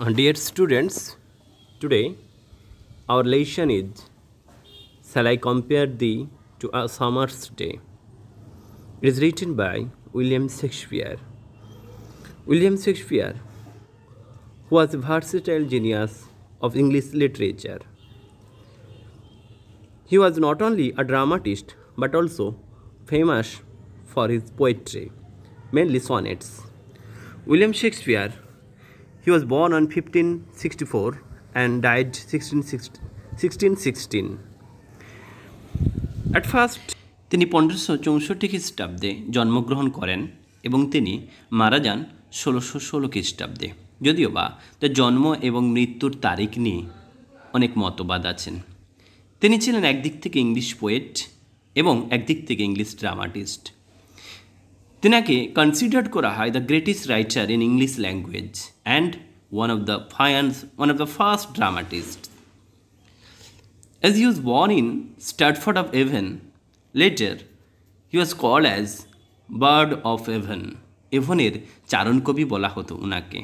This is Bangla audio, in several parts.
Dear students, today our lesson is Shall I Compare Thee to a Summer's Day? It is written by William Shakespeare. William Shakespeare was a versatile genius of English literature. He was not only a dramatist but also famous for his poetry, mainly sonnets. William Shakespeare, he was born on 1564 and died 1616. At first, তিনি 1564 খ্রিস্টাব্দে জন্মগ্রহণ করেন এবং তিনি মারা যান 1616 খ্রিস্টাব্দে। যদিও বা তার জন্ম এবং মৃত্যুর তারিখ নিয়ে অনেক মতবাদ আছেন। তিনি ছিলেন একদিক থেকে ইংলিশ পোয়েট এবং একদিক থেকে ইংলিশ ড্রামাটিস্ট। তিনাকে কনসিডার্ড করা হয় the greatest writer in English language and one of the first dramatists. As he was born in Stratford of Avon, later he was called as Bird of Avon. এভনের চারণকবি বলা হতো উনাকে।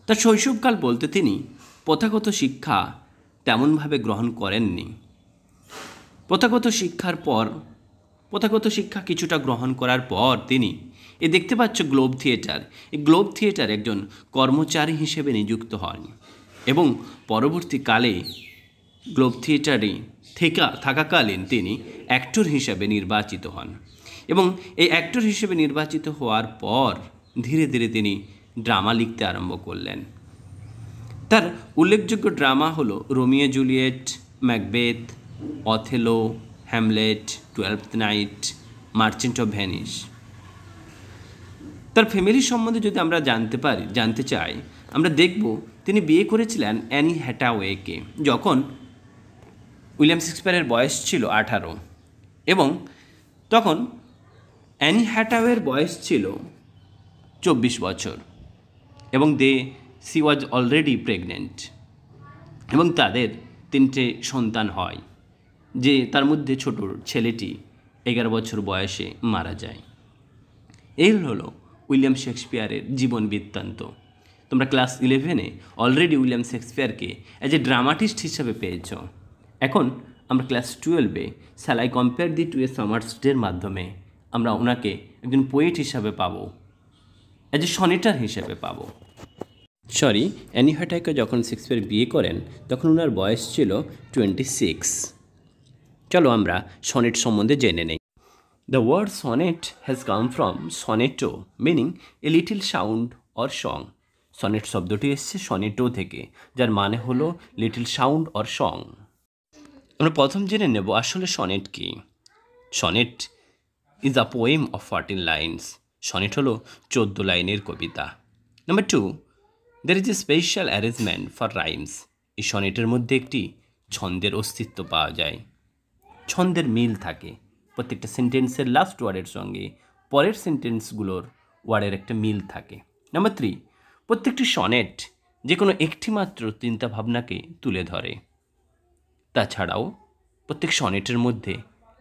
তার শৈশবকাল বলতে তিনি প্রথাগত শিক্ষা তেমনভাবে গ্রহণ করেননি। প্রথাগত শিক্ষা কিছুটা গ্রহণ করার পর তিনি দেখতে পাচ্ছ গ্লোব থিয়েটার, এই গ্লোব থিয়েটার একজন কর্মচারী হিসেবে নিযুক্ত হন এবং পরবর্তীকালে গ্লোব থিয়েটারে থাকাকালীন তিনি অ্যাক্টর হিসেবে নির্বাচিত হন এবং এই অ্যাক্টর হিসেবে নির্বাচিত হওয়ার পর ধীরে ধীরে তিনি ড্রামা লিখতে আরম্ভ করলেন। তার উল্লেখযোগ্য ড্রামা হলো Romeo Juliet, Macbeth, Othello, Hamlet, 12th night, merchant of Venice. তার ফ্যামিলির সম্বন্ধে যদি আমরা জানতে চাই, আমরা দেখব তিনি বিয়ে করেছিলেন অ্যানি হ্যাটাওয়েকে যখন উইলিয়াম শেক্সপিয়ারের বয়স ছিল 18 এবং তখন অ্যানি হ্যাটাওয়ের বয়স ছিল 24 বছর এবং সি ওয়াজ অলরেডি প্রেগনেন্ট এবং তাদের 3টে সন্তান হয়, যে তার মধ্যে ছোট ছেলেটি 11 বছর বয়সে মারা যায়। এই হলো উইলিয়াম শেক্সপিয়ারের জীবন বৃত্তান্ত। তোমরা ক্লাস 11-এ অলরেডি উইলিয়াম শেক্সপিয়ারকে অ্যাজ এ ড্রামাটিস্ট হিসাবে পেয়েছ। এখন আমরা ক্লাস 12-এ shall I compare thee to a summer's day মাধ্যমে আমরা ওনাকে একজন পোয়েট হিসাবে পাবো, অ্যাজ এ সনেটার হিসেবে পাবো। অ্যানি হ্যাটাওয়েকে যখন শেক্সপিয়ার বিয়ে করেন তখন ওনার বয়স ছিল 26। চলো আমরা সনেট সম্বন্ধে জেনে নেই। The word sonnet has come from sonetto, meaning a little sound or song. Sonnet শব্দটি এসেছে সনেটো থেকে, যার মানে হলো লিটল সাউন্ড অর সং। আমরা প্রথম জেনে নেব আসলে সনেট কি। Sonnet is a poem of 14 lines. Sonnet হলো 14 লাইনের কবিতা। Number 2, there is a special arrangement for rhymes. এই সনেটের মধ্যে একটি ছন্দের অস্তিত্ব পাওয়া যায়, ছন্দের মিল থাকে। প্রত্যেকটা সেন্টেন্সের লাস্ট ওয়ার্ডের সঙ্গে পরের সেন্টেন্সগুলোর ওয়ার্ডের একটা মিল থাকে। নাম্বার 3, প্রত্যেকটি সনেট যে কোনো একটি মাত্র চিন্তাভাবনাকে তুলে ধরে। তাছাড়াও প্রত্যেক সনেটের মধ্যে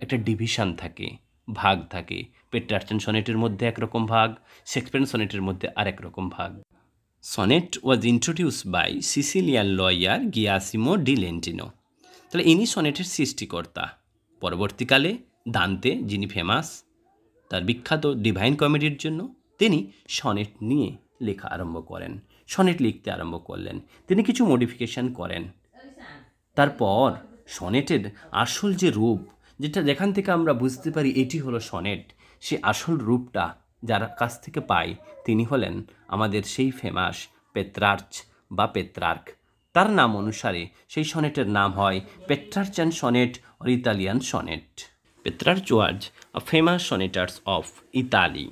একটা ডিভিশন থাকে, ভাগ থাকে। পেট্রার্চন সনেটের মধ্যে একরকম ভাগ, শেক্সপিয়ার সনেটের মধ্যে আরেক রকম ভাগ। Sonnet was introduced by Sicilian lawyer গিয়াসিমো ডি লেন্টিনো। তাহলে ইনি সনেটের সৃষ্টিকর্তা। পরবর্তীকালে দান্তে, যিনি ফেমাস তার বিখ্যাত ডিভাইন কমেডির জন্য, তিনি সনেট নিয়ে লেখা আরম্ভ করেন, সনেট লিখতে আরম্ভ করলেন। তিনি কিছু মডিফিকেশান করেন। তারপর সনেটের আসল যে রূপ, যেখান থেকে আমরা বুঝতে পারি এটি হলো সনেট, সে আসল রূপটা যার কাছ থেকে পাই তিনি হলেন আমাদের সেই ফেমাস পেত্রার্চ বা পেত্রার্ক। তার নাম অনুসারে সেই সনেটের নাম হয় Petrarchan sonnet or Italian sonnet. Petrarch was a famous sonneteers of Italy.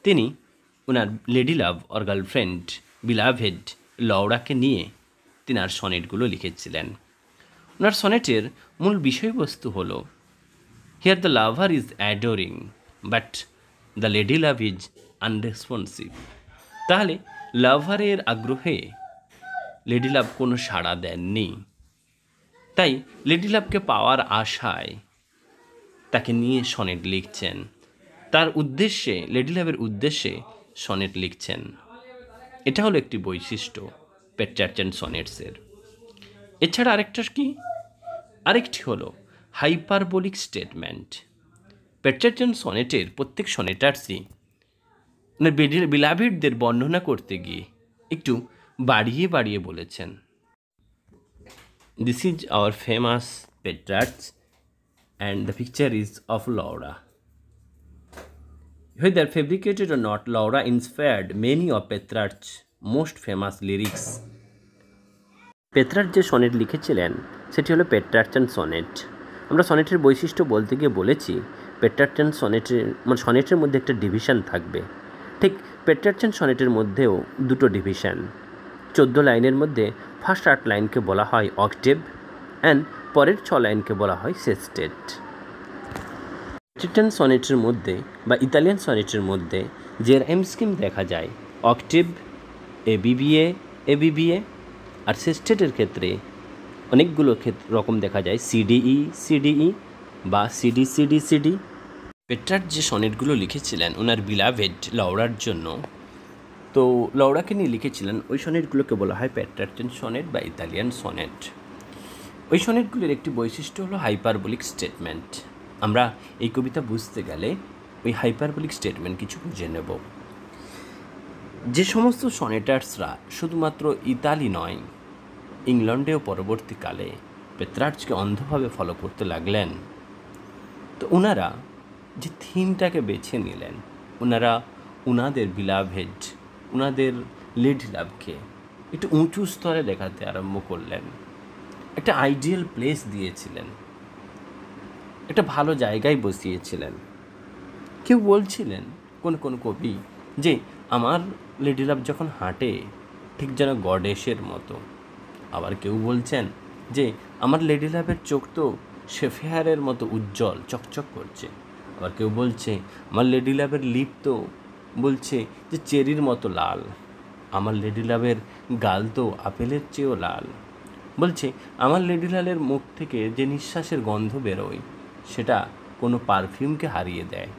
তিনি ওনার lady love or girlfriend beloved লৌরাকে নিয়ে তিনার সনেটগুলো লিখেছিলেন। ওনার সনেটের মূল বিষয়বস্তু হলো here the lover is adoring but the lady love is unresponsive. তাহলে লাভারের আগ্রহে লেডি লাভ কোনো সাড়া দেননি, তাই লেডি লাভকে পাওয়ার আশায় তাকে নিয়ে সনেট লিখছেন, তার উদ্দেশ্যে, লেডি লাভের উদ্দেশ্যে সনেট লিখছেন। এটা হলো একটি বৈশিষ্ট্য পেট্রার্চান সনেটসের। এছাড়া আরেকটি হলো হাইপারবোলিক স্টেটমেন্ট। পেট্রার্চান সনেটের প্রত্যেক সনেটার্সই বিলাভিডদের বর্ণনা করতে গিয়ে একটু বাড়িয়ে বাড়িয়ে বলেছেন। This is our famous Petrarch and the picture is of Laura. Whether fabricated or not, Laura inspired many of Petrarch's most famous lyrics. পেট্রার্চ যে সনেট লিখেছিলেন সেটি হলো পেট্রার্চান সনেট। আমরা সনেটের বৈশিষ্ট্য বলতে গিয়ে বলেছি পেট্রার্চান সনেটের মধ্যে একটা ডিভিশন থাকবে। ঠিক পেট্রার্চান সনেটের মধ্যেও দুটো ডিভিশন। 14 লাইনের মধ্যে ফার্স্ট 8 লাইনকে বলা হয় অক্টেভ অ্যান্ড পরের 6 লাইনকে বলা হয় সেস্টেট। পেট্রার্চান সনেটের মধ্যে বা ইতালিয়ান সনেটের মধ্যে যে রাইম স্কিম দেখা যায় অক্টেভ, এবিবিএ, আর সেস্টেটের ক্ষেত্রে অনেকগুলো রকম দেখা যায় সিডিই বা সিডি। পেট্রার্চ যে সনেটগুলো লিখেছিলেন ওনার বিলাভেড লাউরার জন্য, তো লাউরাকে নিয়ে লিখেছিলেন, ওই সনেটগুলোকে বলা হয় পেট্রার্চান সনেট বা ইতালিয়ান সনেট। ওই সনেটগুলির একটি বৈশিষ্ট্য হলো হাইপারবোলিক স্টেটমেন্ট। আমরা এই কবিতা বুঝতে গেলে ওই হাইপারবোলিক স্টেটমেন্ট কিছু বুঝে নেব। যে সমস্ত সনেটার্সরা শুধুমাত্র ইতালি নয়, ইংল্যান্ডেও পরবর্তীকালে পেট্রার্চকে অন্ধভাবে ফলো করতে লাগলেন, তো ওনারা যে থিমটাকে বেছে নিলেন, ওনাদের বিলাভেড, ওনাদের লেডি লাভকে একটু উঁচু স্তরে দেখাতে আরম্ভ করলেন। একটা আইডিয়াল প্লেস দিয়েছিলেন, একটা ভালো জায়গায় বসিয়েছিলেন। কেউ বলছিলেন কোন কবি যে আমার লেডি লাভ যখন হাঁটে ঠিক যেন গডেসের মতো। আবার কেউ বলছেন যে আমার লেডি লাভের চোখ তো শেফেয়ারের মতো উজ্জ্বল চকচক করছে। আবার কেউ বলছে আমার লেডি লাভের লিপ তো বলছে যে চেরির মতো লাল। আমার লেডি লাভের গাল তো আপেলের চেয়েও লাল। বলছে আমার লেডি লালের মুখ থেকে যে নিঃশ্বাসের গন্ধ বেরোয় সেটা কোনো পারফিউমকে হারিয়ে দেয়।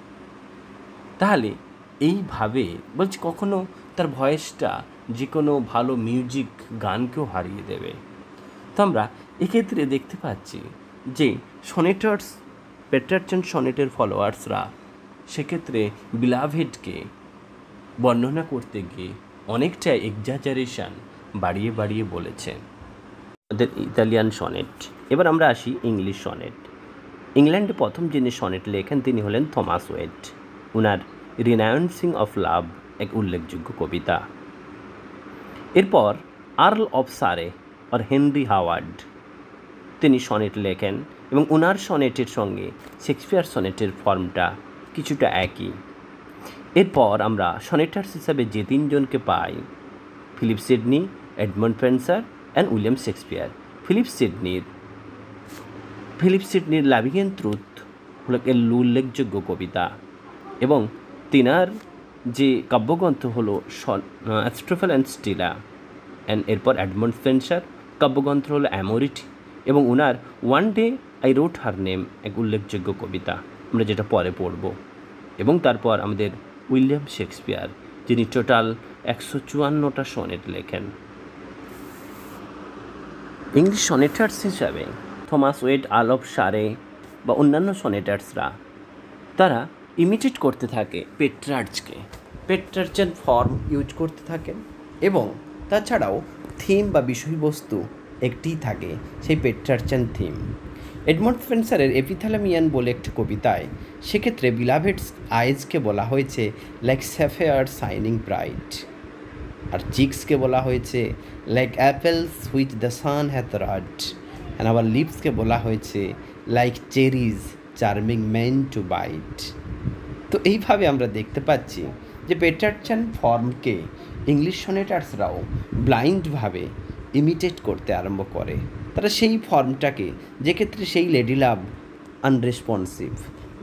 তাহলে এইভাবে বলছি কখনো তার ভয়েসটা যে কোনো ভালো মিউজিক গানকেও হারিয়ে দেবে। তো আমরা এক্ষেত্রে দেখতে পাচ্ছি যে পেট্রার্চান সনেটের ফলোয়ার্সরা সেক্ষেত্রে বিলাভেডকে বর্ণনা করতে গিয়ে অনেকটা এক্সাজারেশন বাড়িয়ে বাড়িয়ে বলেছে। আমাদের ইতালিয়ান সনেট। এবার আমরা আসি ইংলিশ সনেট। ইংল্যান্ডে প্রথম যিনি সনেট লেখেন তিনি হলেন থমাস ওয়েট। ওনার রিনাউন্সিং অফ লাভ এক উল্লেখযোগ্য কবিতা। এরপর আর্ল অফ সারে আর হেনরি হাওয়ার্ড তিনি সনেট লেখেন এবং ওনার সনেটের সঙ্গে শেক্সপিয়ার সনেটের ফর্মটা কিছুটা একই। এরপর আমরা সনেটার্স হিসাবে যে তিনজনকে পাই, Philip Sidney, Edmund Spenser and William Shakespeare. Philip সিডনির লাভিং এন্ড ট্রুথ হল উল্লেখযোগ্য কবিতা এবং তিনার যে কাব্যগ্রন্থ হলো অ্যাস্ট্রোফেল অ্যান্ড স্টিলা। এরপর এডমন্ড স্পেন্সার কাব্যগ্রন্থ হলো অ্যামোরিটি এবং ওনার one day I wrote her name এক উল্লেখযোগ্য কবিতা, আমরা যেটা পরে পড়ব। এবং তারপর আমাদের উইলিয়াম শেক্সপিয়ার যিনি টোটাল 154টা সনেট লেখেন। ইংলিশ সনেটার্স হিসাবে থমাস ওয়েট, আর্ল অফ সারে বা অন্যান্য সনেটার্সরা তারা ইমিটেট করতে থাকে পেট্রার্চান ফর্ম ইউজ করতে থাকেন এবং তাছাড়াও থিম বা বিষয়বস্তু একটিই থাকে, সেই পেট্রার্চান থিম। এডমন্ড স্পেন্সারের এপিথালামিয়ান বলে একটি কবিতায় সেক্ষেত্রে বিলাভেডস আইজকে বলা হয়েছে লাইক স্যাফেয়ার শাইনিং ব্রাইট, আর চিক্সকে বলা হয়েছে like apples which the sun hath rud, and our লিপসকে বলা হয়েছে like cherries charming men to bite. তো এইভাবে আমরা দেখতে পাচ্ছি যে পেট্রার্চান ফর্মকে ইংলিশ সনেটার্সরাও ব্লাইন্ডভাবে ইমিটেট করতে আরম্ভ করে। তারা সেই ফর্মটাকে, যে ক্ষেত্রে সেই lady love unresponsive.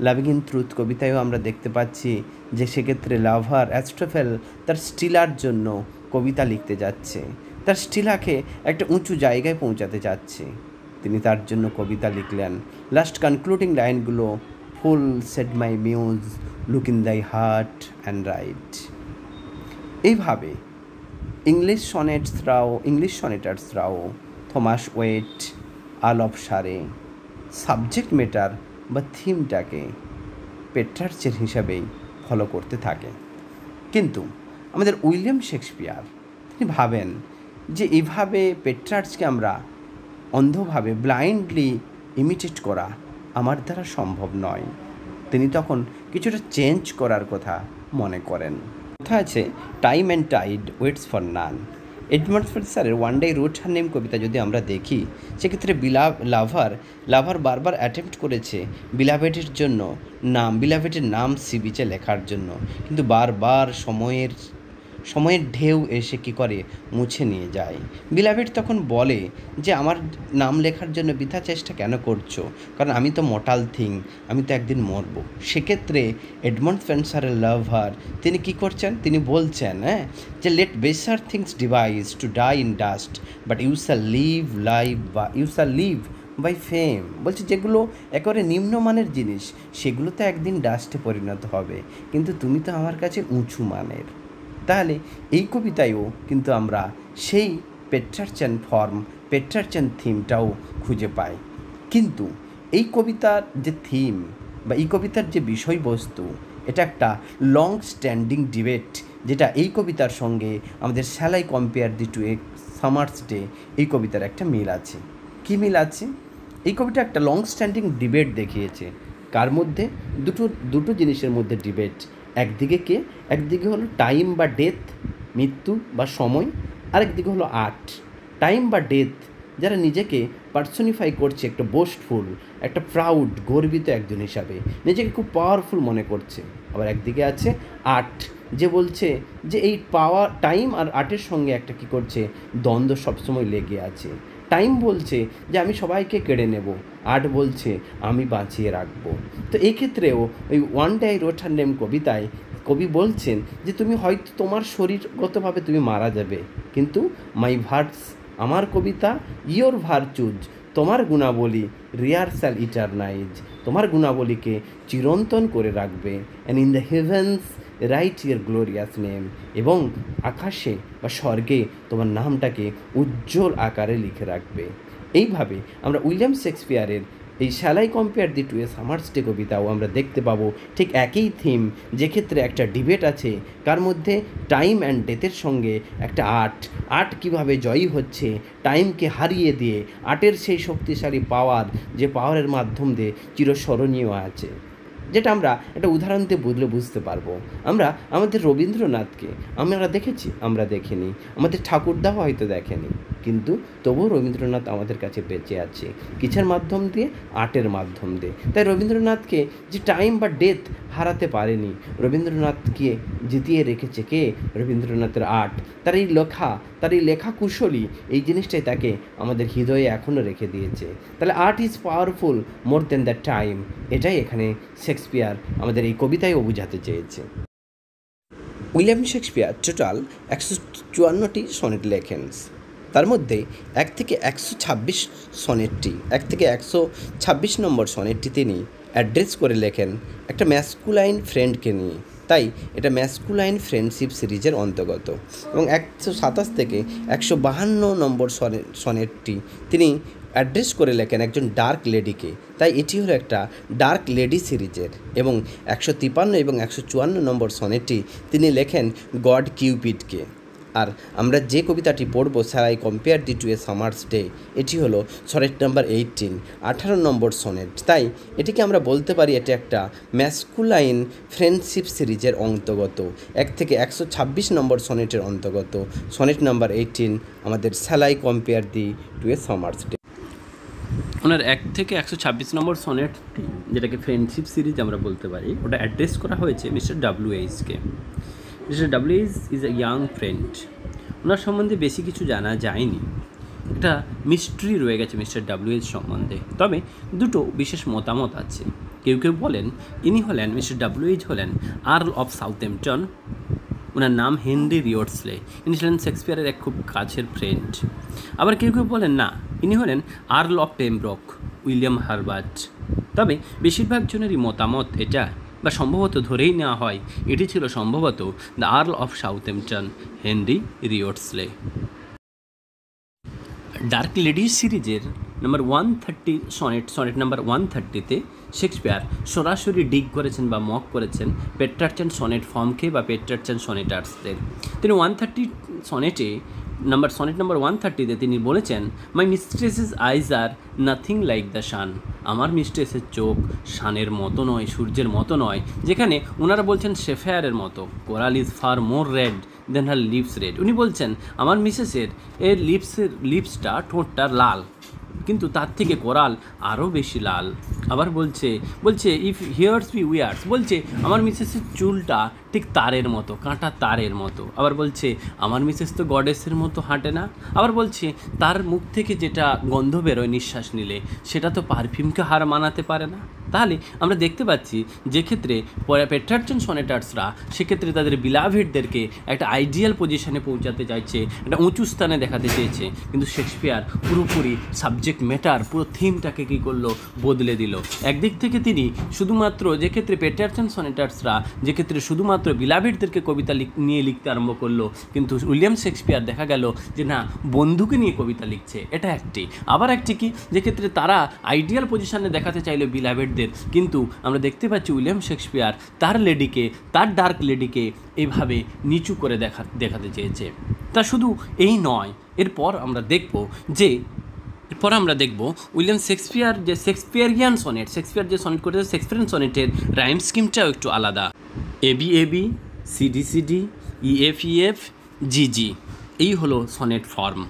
Loving in truth কবিতায়ও আমরা দেখতে পাচ্ছি যে সেক্ষেত্রে লাভার অ্যাস্ট্রোফেল তার স্টিলার জন্য কবিতা লিখতে যাচ্ছে, তার স্টিলাকে একটা উঁচু জায়গায় পৌঁছাতে যাচ্ছে, তিনি তার জন্য কবিতা লিখলেন। লাস্ট কনক্লুডিং লাইনগুলো fool said my muse look in thy heart and write. এইভাবে ইংলিশ সনেটার্সরাও Thomas Wyatt, earl of Surrey subject matter বা থিমটাকে পেট্রার্চের হিসাবেই ফলো করতে থাকে। কিন্তু আমাদের উইলিয়াম শেক্সপিয়ার তিনি ভাবেন যে এইভাবে পেট্রার্চকে আমরা অন্ধভাবে ব্লাইন্ডলি ইমিটেট করা আমার দ্বারা সম্ভব নয়। তিনি তখন কিছুটা চেঞ্জ করার কথা মনে করেন। কথা আছে, time and tide waits for none. Edmund স্পেন্সারের one day wrote her name কবিতা যদি আমরা দেখি, সেক্ষেত্রে লাভার বারবার অ্যাটেম্প্ট করেছে বিলাভেটের নাম সি বিচে লেখার জন্য, কিন্তু বারবার সময়ের ঢেউ এসে কী করে, মুছে নিয়ে যায়। বিলাভেট তখন বলে যে আমার নাম লেখার জন্য বৃথা চেষ্টা কেন করছো, কারণ আমি তো মর্টাল থিং, আমি তো একদিন মরব। সেক্ষেত্রে এডমন্ড স্পেন্সারের লাভার তিনি কী করছেন, তিনি বলছেন যে let baser things devise to die in dust, but you shall live by fame. বলছে যেগুলো একেবারে নিম্নমানের জিনিস সেগুলো তো একদিন ডাস্টে পরিণত হবে, কিন্তু তুমি তো আমার কাছে উঁচু মানের। তাহলে এই কবিতায়ও কিন্তু আমরা সেই পেট্রার্চান থিমটাও খুঁজে পাই। কিন্তু এই কবিতার যে থিম বা এই কবিতার যে বিষয়বস্তু, এটা একটা লং স্ট্যান্ডিং ডিবেট, যেটা এই কবিতার সঙ্গে আমাদের shall I compare thee to a summer's day এই কবিতার একটা মিল আছে। কী মিল আছে? এই কবিতা একটা লং স্ট্যান্ডিং ডিবেট দেখিয়েছে। কার মধ্যে? দুটো জিনিসের মধ্যে ডিবেট। একদিকে হলো টাইম বা ডেথ, মৃত্যু বা সময়, আরেকদিকে হলো আর্ট। টাইম বা ডেথ যারা নিজেকে পার্সোনিফাই করছে একটা বোস্টফুল, একটা প্রাউড, গর্বিত একজন হিসাবে নিজেকে খুব পাওয়ারফুল মনে করছে। আবার একদিকে আছে আর্ট, যে বলছে যে এই টাইম আর আর্টের সঙ্গে একটা কী করছে, দ্বন্দ্ব সবসময় লেগে আছে। টাইম বলছে যে আমি সবাইকে কেড়ে নেব, আর্ট বলছে আমি বাঁচিয়ে রাখবো। তো এই ক্ষেত্রেও ওই one day I wrote her name কবিতায় কবি বলছেন যে তুমি হয়তো তোমার শরীরগতভাবে তুমি মারা যাবে, কিন্তু মাই ভার্স, আমার কবিতা, ইয়োর ভার্চুজ, তোমার গুণাবলী, রিহার্সাল ইটারনাইজ, তোমার গুণাবলীকে চিরন্তন করে রাখবে। And in the heavens right your glorious name, এবং আকাশে বা স্বর্গে তোমার নামটাকে উজ্জ্বল আকারে লিখে রাখবে। এইভাবে আমরা উইলিয়াম শেক্সপিয়ারের এই shall I compare thee to a summer's day কবিতাও আমরা দেখতে পাবো ঠিক একই থিম, যে ক্ষেত্রে একটা ডিবেট আছে কার মধ্যে, টাইম অ্যান্ড ডেথের সঙ্গে একটা আর্ট কীভাবে জয়ী হচ্ছে টাইমকে হারিয়ে দিয়ে, আর্টের সেই শক্তিশালী পাওয়ার, যে পাওয়ারের মাধ্যম দিয়ে চিরস্মরণীয় আছে, যেটা আমরা একটা উদাহরণ দিয়ে বুঝতে পারবো। আমরা আমাদের রবীন্দ্রনাথকে আমরা দেখেছি, আমরা দেখিনি, আমাদের ঠাকুরদাও হয়তো দেখেনি, কিন্তু তবুও রবীন্দ্রনাথ আমাদের কাছে বেঁচে আছে কিসের মাধ্যম দিয়ে? আর্টের মাধ্যম দিয়ে। তাই রবীন্দ্রনাথকে যে টাইম বা ডেথ হারাতে পারেনি, রবীন্দ্রনাথকে জিতিয়ে রেখেছে কে? রবীন্দ্রনাথের আর্ট, তার এই লেখা কুশলী, এই জিনিসটাই তাকে আমাদের হৃদয়ে এখনও রেখে দিয়েছে। তাহলে art is powerful more than the time, এটাই এখানে শেক্সপিয়ার আমাদের এই কবিতায়ও বোঝাতে চেয়েছে। উইলিয়াম শেক্সপিয়ার টোটাল 154টি সনেট লেখেন। তার মধ্যে 1 থেকে 126 নম্বর সনেটটি তিনি অ্যাড্রেস করে লেখেন একটা ম্যাসকুলাইন ফ্রেন্ডকে নিয়ে, তাই এটা ম্যাসকুলাইন ফ্রেন্ডশিপ সিরিজের অন্তর্গত। এবং 127 থেকে 152 নম্বর সনেটটি তিনি অ্যাড্রেস করে লেখেন একজন ডার্ক লেডিকে, তাই এটি হলো একটা ডার্ক লেডি সিরিজের। এবং 153 এবং 154 নম্বর সনেটটি তিনি লেখেন গড কিউপিডকে। আর আমরা যে কবিতাটি পড়ব, shall I compare thee to a summer's day, এটি হলো সনেট নাম্বার 18 নম্বর সনেট। তাই এটিকে আমরা বলতে পারি এটি একটা ম্যাসকুলাইন ফ্রেন্ডশিপ সিরিজের অন্তর্গত, 1 থেকে 126 নম্বর সনেটের অন্তর্গত সনেট নাম্বার 18 আমাদের shall I compare thee to a summer's day. ওনার 1 থেকে 126 নম্বর সনেটটি, যেটাকে ফ্রেন্ডশিপ সিরিজ আমরা বলতে পারি, ওটা অ্যাড্রেস করা হয়েছে মিস্টার WH-কে। Mister WH is a young friend. ওনার সম্বন্ধে বেশি কিছু জানা যায়নি, একটা মিস্ট্রি রয়ে গেছে মিস্টার WH সম্বন্ধে। তবে দুটো বিশেষ মতামত আছে। কেউ বলেন মিস্টার WH হলেন আর্ল অফ সাউথহ্যাম্পটন, ওনার নাম হেনরি রিওটসলে, ইনি ছিলেন শেক্সপিয়ারের এক খুব কাছের ফ্রেন্ড। আবার কেউ বলেন না, ইনি হলেন Earl of Pembroke, William Herbert. তবে বেশিরভাগ জনেরই মতামত এটা বা সম্ভবত ধরেই নেওয়া হয় এটি ছিল সম্ভবত the earl of Southampton Henry Wriothesley. Dark lady's সিরিজের নাম্বার 130 সনেট নাম্বার 130-তে শেক্সপিয়ার সরাসরি ডিগ করেছেন বা মক করেছেন পেট্রার্চান সনেট ফর্মকে বা পেট্রার্চান সনেটার্সদের। তিনি 130 সনেটে সনেট নাম্বার 130-তে তিনি বলেছেন, মাই মিস্ট্রেসেস আইজ আর নাথিং লাইক দ্য সান। আমার মিস্ট্রেসের চোখ শানের মতো নয়, সূর্যের মতো নয়, যেখানে ওনারা বলছেন শেফেয়ারের মতো। Coral is far more red than her lips red. উনি বলছেন আমার মিসেসের লিপসটা ঠোঁটটা লাল, কিন্তু তার থেকে কোরাল আরও বেশি লাল। আবার বলছে ইফ হিয়ার্স বি উইয়ার্স, বলছে আমার মিসেসের চুলটা ঠিক তারের মতো, কাঁটা তারের মতো। আবার বলছে আমার মিসেস তো গডেসের মতো হাঁটে না। আবার বলছে তার মুখ থেকে যেটা গন্ধ বেরোয় নিঃশ্বাস নিলে সেটা তো পারফিউমকে হার মানাতে পারে না। তাহলে আমরা দেখতে পাচ্ছি যে ক্ষেত্রে পেট্রার্চান সনেটার্সরা সেক্ষেত্রে তাদের বিলাভেডদেরকে একটা আইডিয়াল পজিশনে পৌঁছাতে চাইছে, একটা উঁচু স্থানে দেখাতে চেয়েছে, কিন্তু শেক্সপিয়ার পুরোপুরি সাবজেক্ট ম্যাটার পুরো থিমটাকে কী করলো, বদলে দিল। একদিক থেকে তিনি শুধুমাত্র যে ক্ষেত্রে পেট্রার্চান সনেটার্সরা যে ক্ষেত্রে শুধুমাত্র বিলাভেডদেরকে কবিতা নিয়ে লিখতে আরম্ভ করলো, কিন্তু উইলিয়াম শেক্সপিয়ার দেখা গেল যে না, বন্ধুকে নিয়ে কবিতা লিখছে। এটা একটি। আবার একটি কি, যে ক্ষেত্রে তারা আইডিয়াল পজিশনে দেখাতে চাইলো বিলাভেডদের, কিন্তু আমরা দেখতে পাচ্ছি উইলিয়াম শেক্সপিয়ার তার লেডিকে, তার ডার্ক লেডিকে এইভাবে নিচু করে দেখাতে চেয়েছে। তা শুধু এই নয়, এরপর আমরা দেখব উইলিয়াম শেক্সপিয়ার যে শেক্সপিয়ারিয়ান সনেট, শেক্সপিয়ার যে সনেট করেছে শেক্সপিয়ারিয়ান সনেটের রাইম স্কিমটাও একটু আলাদা। A B A B, C D C D, E F E F, G G, এই হলো সনেট ফর্ম।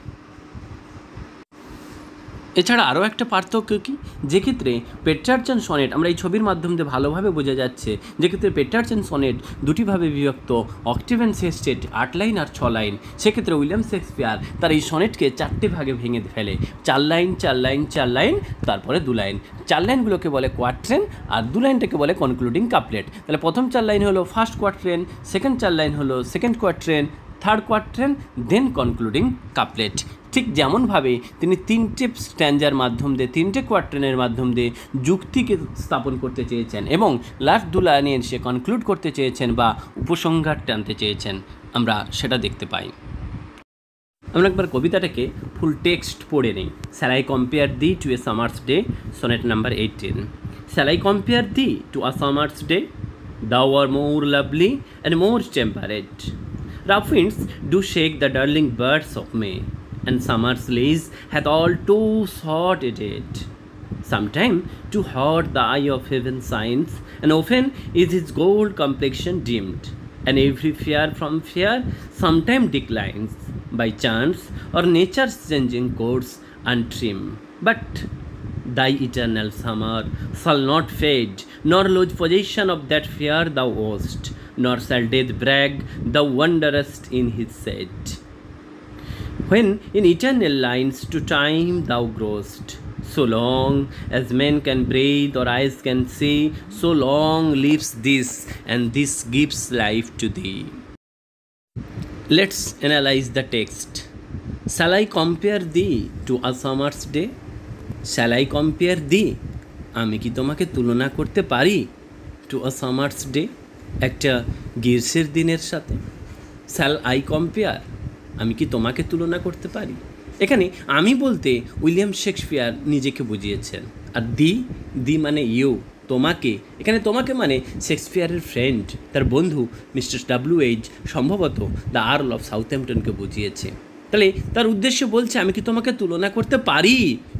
এছাড়া আরও একটা পার্থক্য কি, যে ক্ষেত্রে পেট্রার্চান সনেট আমরা এই ছবির মাধ্যমে ভালোভাবে বোঝা যাচ্ছে, যে ক্ষেত্রে পেট্রার্চান সনেট দুটিভাবে বিভক্ত, অক্টেভ অ্যান্ড সেস্টেট 8 লাইন আর 6 লাইন। সেক্ষেত্রে উইলিয়াম শেক্সপিয়ার তার এই সনেটকে 4টে ভাগে ভেঙে ফেলে, 4 লাইন 4 লাইন 4 লাইন, তারপরে 2 লাইন। 4 লাইনগুলোকে বলে কোয়াট্রেন আর 2 লাইনটাকে বলে কনক্লুডিং কাপলেট। তাহলে প্রথম 4 লাইন হলো ফার্স্ট কোয়াট্রেন, সেকেন্ড 4 লাইন হলো সেকেন্ড কোয়াট্রেন, থার্ড কোয়াট্রেন, দেন কনক্লুডিং কাপলেট। ঠিক যেমনভাবে তিনি 3টে স্ট্যাঞ্জার মাধ্যম দিয়ে, 3টে কোয়াট্রেনের মাধ্যম দিয়ে যুক্তিকে স্থাপন করতে চেয়েছেন এবং লাস্ট 2 লাইনে সে কনক্লুড করতে চেয়েছেন বা উপসংহার টানতে চেয়েছেন, আমরা সেটা দেখতে পাই। আমরা একবার কবিতাটাকে ফুল টেক্সট পড়ে নিই। Shall I compare thee to a summer's day, sonnet number 18। Shall I compare thee to a summer's day, thou art more lovely and more temperate. Rough winds do shake the darling birds of May, and summer's lease hath all too short a date. Sometime too hot the eye of heaven shines, and often is his gold complexion dimmed, and every fear from fear sometime declines, by chance or nature's changing course untrim. But thy eternal summer shall not fade, nor lose possession of that fear thou owest, nor shall death brag thou wanderest in his shade. When in eternal lines to time thou growest, so long as men can breathe or eyes can see, so long lives this, and this gives life to thee. Let's analyze the text. Shall I compare thee to a summer's day? Shall I compare thee? আমি কি তোমাকে তুলনা করতে পারি টু আ সামার্স ডে, একটা গ্রীষ্মের দিনের সাথে। শ্যাল আই কম্পেয়ার, আমি কি তোমাকে তুলনা করতে পারি। এখানে আমি বলতে উইলিয়াম শেক্সপিয়ার নিজেকে বুঝিয়েছেন, আর দি মানে ইউ, তোমাকে। এখানে তোমাকে মানে শেক্সপিয়ারের ফ্রেন্ড, তার বন্ধু মিস্টার WH সম্ভবত দ্য আর্ল অফ সাউথহ্যাম্পটনকে বুঝিয়েছে। তাহলে তার উদ্দেশ্য বলছে আমি কি তোমাকে তুলনা করতে পারি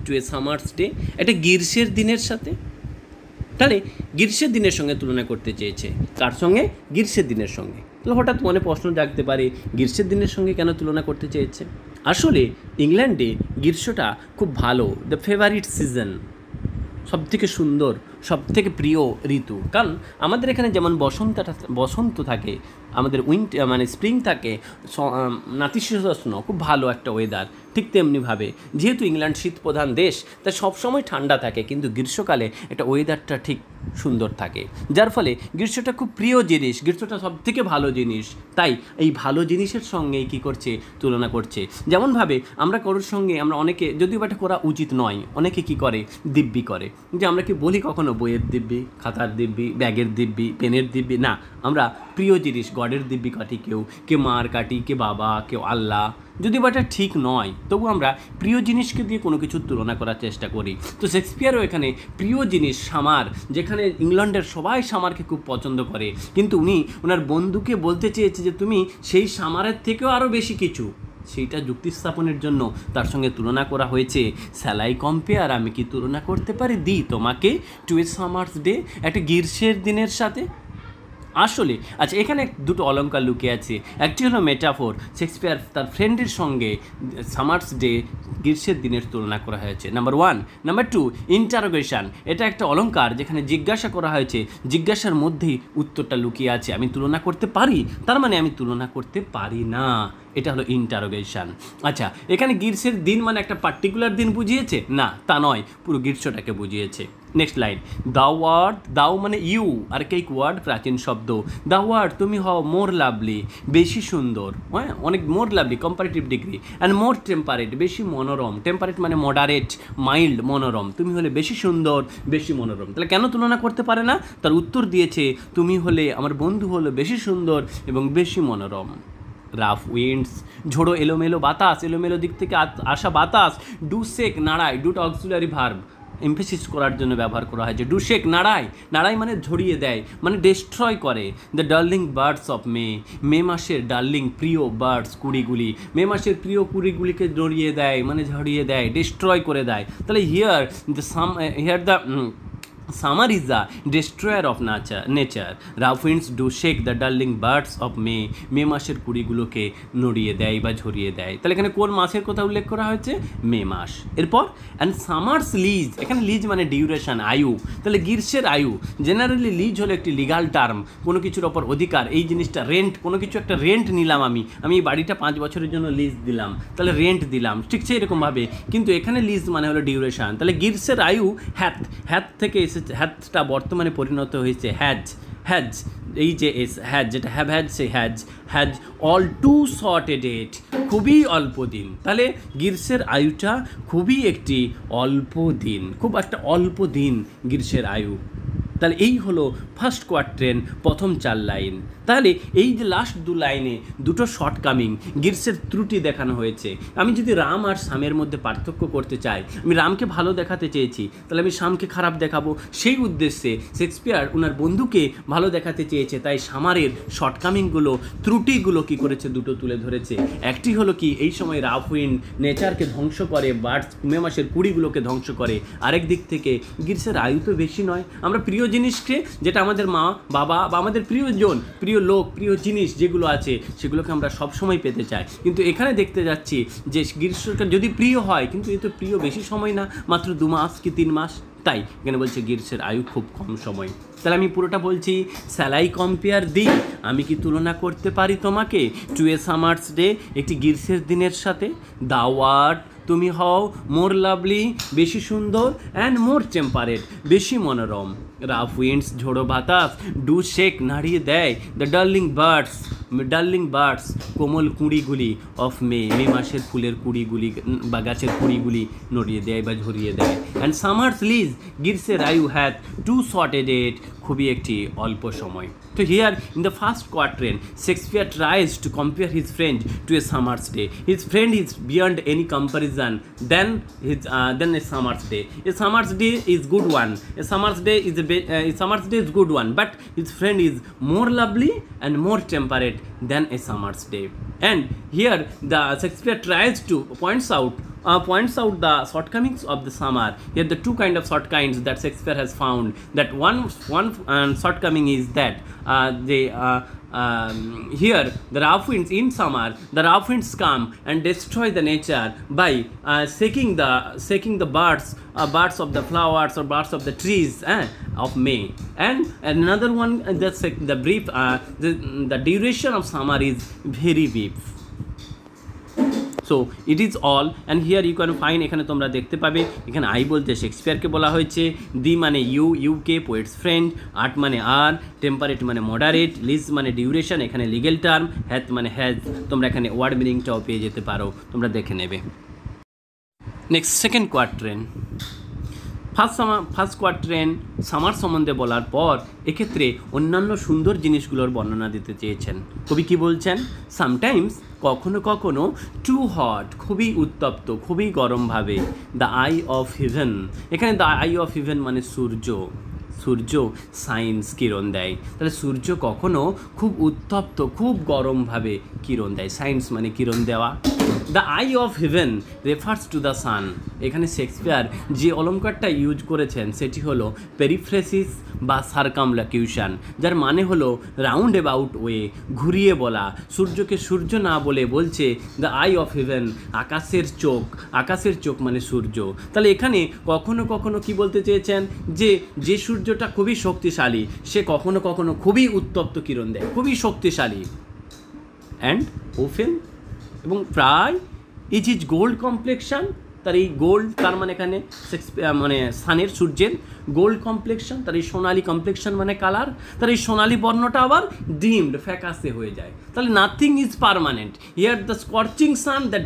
টু এ সামার্স ডে, একটা গ্রীষ্মের দিনের সাথে। তাহলে গ্রীষ্মের দিনের সঙ্গে তুলনা করতে চেয়েছে, কার সঙ্গে? গ্রীষ্মের দিনের সঙ্গে। তাহলে হঠাৎ মনে প্রশ্ন জাগতে পারে গ্রীষ্মের দিনের সঙ্গে কেন তুলনা করতে চেয়েছে। আসলে ইংল্যান্ডে গ্রীষ্মটা খুব ভালো, দ্য ফেভারিট সিজন, সবথেকে সুন্দর, সবথেকে প্রিয় ঋতু। কারণ আমাদের এখানে যেমন বসন্ত থাকে, আমাদের মানে স্প্রিং থাকে নাতিশীতোষ্ণ, খুব ভালো একটা ওয়েদার। ঠিক তেমনিভাবে যেহেতু ইংল্যান্ড শীত প্রধান দেশ, তাই সবসময় ঠান্ডা থাকে, কিন্তু গ্রীষ্মকালে একটা ওয়েদারটা ঠিক সুন্দর থাকে, যার ফলে গ্রীষ্মটা খুব প্রিয় জিনিস, গ্রীষ্মটা সব থেকে ভালো জিনিস। তাই এই ভালো জিনিসের সঙ্গেই কী করছে, তুলনা করছে। যেমনভাবে আমরা কারোর সঙ্গে, আমরা অনেকে, যদিও এটা করা উচিত নয়, অনেকে কি করে, দিব্যি করে। যে আমরা কি বলি কখনো বইয়ের দিব্যি, খাতার দিব্যি, ব্যাগের দিব্যি, পেনের দিব্যি? না, আমরা প্রিয় জিনিস গডের দিব্যি কাটি, কেউ মার কাটি, কে বাবা, কেউ আল্লাহ। যদি বা এটা ঠিক নয়, তবু আমরা প্রিয় জিনিসকে দিয়ে কোনো কিছুর তুলনা করার চেষ্টা করি। তো শেক্সপিয়ারও এখানে প্রিয় জিনিস সামার, যেখানে ইংল্যান্ডের সবাই সামারকে খুব পছন্দ করে, কিন্তু উনি ওনার বন্ধুকে বলতে চেয়েছে যে তুমি সেই সামারের থেকেও আরও বেশি কিছু। সেইটা যুক্তি স্থাপনের জন্য তার সঙ্গে তুলনা করা হয়েছে। স্যালাই কম্পেয়ার, আমি কি তুলনা করতে পারি তোমাকে টু এ সামার্স ডে, একটা গ্রীষ্মের দিনের সাথে? আসলে আচ্ছা, এখানে দুটো অলঙ্কার লুকিয়ে আছে। একটি হলো মেটাফোর, শেক্সপিয়ার তার ফ্রেন্ডের সঙ্গে সামার্স ডে, গ্রীষ্মের দিনের তুলনা করা হয়েছে, নাম্বার 1। নাম্বার 2, ইন্টারোগেশন, এটা একটা অলঙ্কার যেখানে জিজ্ঞাসা করা হয়েছে, জিজ্ঞাসার মধ্যেই উত্তরটা লুকিয়ে আছে। আমি তুলনা করতে পারি, তার মানে আমি তুলনা করতে পারি না, এটা হলো ইন্টারোগেশন। আচ্ছা, এখানে গ্রীষ্মের দিন মানে একটা পার্টিকুলার দিন বুঝিয়েছে? না, তা নয়, পুরো গ্রীষ্মটাকে বুঝিয়েছে। নেক্সট লাইন, দাও ওয়ার্ড, দাও মানে ইউ, আর কেক ওয়ার্ড প্রাচীন শব্দ। দাও ওয়ার্ড, তুমি হও মোর লাভলি, বেশি সুন্দর, হ্যাঁ, অনেক more lovely, comparative degree, and more temperate, বেশি মনোরম। টেম্পারেট মানে মডারেট, মাইল্ড, মনোরম। তুমি হলে বেশি সুন্দর, বেশি মনোরম। তাহলে কেন তুলনা করতে পারে না? তার উত্তর দিয়েছে, তুমি হলে, আমার বন্ধু হলো বেশি সুন্দর এবং বেশি মনোরম। রাফ উইন্ডস, ঝোড়ো এলোমেলো বাতাস, এলোমেলো দিক থেকে আসা বাতাস। ডু শেক, নাড়ায়, ডুটা অক্সিলারি ভার্ব, এমফেসিস করার জন্য ব্যবহার করা হয়েছে। ডু শেক, নাড়ায়, নাড়াই মানে ঝরিয়ে দেয়, মানে ডিস্ট্রয় করে। The darling birds of May, মে মাসের ডার্লিং, প্রিয় বার্ডস, কুড়িগুলি, মে মাসের প্রিয় কুড়িগুলিকে জড়িয়ে দেয়, মানে ঝরিয়ে দেয়, ডিস্ট্রয় করে দেয়। তাহলে here the Summer is the destroyer of nature. Rough winds do shake the darling birds of May. মে মাসের কুড়িগুলোকে নড়িয়ে দেয় বা ঝরিয়ে দেয়। তাহলে এখানে কোন মাসের কথা উল্লেখ করা হয়েছে? মে মাস। এরপর অ্যান্ড সামার্স লিজ, এখানে লিজ মানে ডিউরেশন, আয়ু। তাহলে গ্রীষ্মের আয়ু, জেনারেলি লিজ হলো একটি লিগাল টার্ম, কোনো কিছুর ওপর অধিকার। এই জিনিসটা রেন্ট, কোনো কিছু একটা রেন্ট নিলাম, আমি এই বাড়িটা 5 বছরের জন্য লিজ দিলাম, তাহলে রেন্ট দিলাম, ঠিক সেই রকমভাবে। কিন্তু এখানে লিজ মানে হলো ডিউরেশন। তাহলে গ্রীষ্মের আয়ু হ্যাথ থেকে এসেছে, হ্যাথটা বর্তমানে পরিণত হয়েছে হ্যাজ, এই যে হ্যাজ, যেটা হ্যাজ, সে has all too short a date, খুবই অল্প দিন। তাহলে গ্রীষ্মের আয়ুটা খুবই একটি অল্প দিন, খুব একটা অল্প দিন গ্রীষ্মের আয়ু। তাহলে এই হলো ফার্স্ট কোয়ার্ট্রেন, প্রথম 4 লাইন। তাহলে এই যে লাস্ট 2 লাইনে দুটো শর্টকামিং, গ্রীষ্মের ত্রুটি দেখানো হয়েছে। আমি যদি রাম আর শ্যামের মধ্যে পার্থক্য করতে চাই, আমি রামকে ভালো দেখাতে চেয়েছি, তাহলে আমি শ্যামকে খারাপ দেখাবো। সেই উদ্দেশ্যে শেক্সপিয়ার ওনার বন্ধুকে ভালো দেখাতে চেয়েছে, তাই সামারের শর্টকামিংগুলো, ত্রুটিগুলো কী করেছে, দুটো তুলে ধরেছে। একটি হলো কি, এই সময় রাফ উইন্ড নেচারকে ধ্বংস করে, বার্ডস মে মাসের কুড়িগুলোকে ধ্বংস করে। আরেক দিক থেকে গ্রীষ্মের আয়ু তো বেশি নয়। আমরা প্রিয় জিনিসকে, যেটা আমাদের মা বাবা বা আমাদের প্রিয়জন, প্রিয় লোক, প্রিয় জিনিস যেগুলো আছে, সেগুলোকে আমরা সবসময় পেতে চাই। কিন্তু এখানে দেখতে যাচ্ছি যে গ্রীষ্মকাল যদি প্রিয় হয়, কিন্তু এ তো প্রিয় বেশি সময় না, মাত্র 2 মাস কি 3 মাস। তাই এখানে বলছে গ্রীষ্মের আয়ু খুব কম সময়। তাহলে আমি পুরোটা বলছি, স্যালাই কম্পেয়ার আমি কি তুলনা করতে পারি তোমাকে টু এ সামার্স ডে, একটি গ্রীষ্মের দিনের সাথে? দা ওয়ার্ড, তুমি হও মোর লাভলি, বেশি সুন্দর, অ্যান্ড মোর টেম্পারেট, বেশি মনোরম। রাফ উইন্ডস, ঝোড়ো বাতাস, ডু শেক, নাড়িয়ে দেয়। দ্য ডার্লিং বার্ডস, কোমল কুঁড়িগুলি অফ মে মাসের ফুলের কুঁড়িগুলি বা গাছের কুঁড়িগুলি নড়িয়ে দেয় বা ঝরিয়ে দেয়। অ্যান্ড সামার্স লিজ, গ্রীষ্মের আয়ু hath two short a date, খুবই একটি অল্প সময়। So here in the first quatrain, Shakespeare tries to compare his friend to a summer's day. His friend is beyond any comparison than a summer's day. A summer's day is good one. A summer's day is good one, but his friend is more lovely and more temperate than a summer's day. And here the Shakespeare tries to points out the shortcomings of the summer. Here the two kind of shortcomings that Shakespeare has found. That one shortcoming is that here the rough winds in summer, the rough winds come and destroy the nature by shaking the birds of the flowers or birds of the trees of May. And another one, the brief the duration of summer is very brief. So it is all and here you can fine, এখানে তোমরা দেখতে পাবে এখানে আই বলতে শেক্সপিয়ারকে বলা হয়েছে, দি মানে ইউকে পোয়েটস ফ্রেন্ড, আর্ট মানে আর, টেম্পারেট মানে মডারেট, লিজ মানে ডিউরেশন, এখানে লিগেল টার্ম, হ্যাথ মানে হ্যাজ, তোমরা এখানে ওয়ার্ড মিনিংটাও পেয়ে যেতে পারো, তোমরা দেখে নেবে। Next second quatrain. First quatrain summer সম্বন্ধে বলার পর এক্ষেত্রে অন্যান্য সুন্দর জিনিসগুলোর বর্ণনা দিতে চেয়েছেন। কবি কি বলছেন? সামটাইমস কখনো কখনো টু হট, খুবই উত্তপ্ত, খুবই গরমভাবে, দ্য আই অফ হেভেন, এখানে দ্য আই অফ হেভেন মানে সূর্য, সূর্য সাইন্স কিরণ দেয়, তাহলে সূর্য কখনো খুব উত্তপ্ত খুব গরমভাবে কিরণ দেয়, সাইন্স মানে কিরণ দেওয়া। The eye of haven refers to the sun, এখানে শেক্সপিয়ার যে অলঙ্কারটা ইউজ করেছেন সেটি হলো পেরিফ্রেসিস বা সার্কামলোকিউশন, যার মানে হলো রাউন্ড অ্যাবাউট ওয়ে, ঘুরিয়ে বলা। সূর্যকে সূর্য না বলে বলছে দ্য আই অফ হেভেন, আকাশের চোখ, আকাশের চোখ মানে সূর্য। তাহলে এখানে কখনো কখনো কি বলতে চেয়েছেন, যে সূর্যটা খুবই শক্তিশালী সে কখনো কখনো খুবই উত্তপ্ত কিরণ দেয়, খুবই শক্তিশালী। অ্যান্ড ওফেন এবং প্রায় ইজ ইজ গোল্ড কমপ্লেকশন, তার এই গোল্ড তার মানে এখানে মানে সানের সূর্যের গোল্ড কমপ্লেকশন, তার এই সোনালি কমপ্লেকশন মানে কালার, তার এই সোনালি বর্ণটা আবার ডিমড ফ্যাকাসে হয়ে যায়। তাহলে nothing is permanent, here the scorching sun that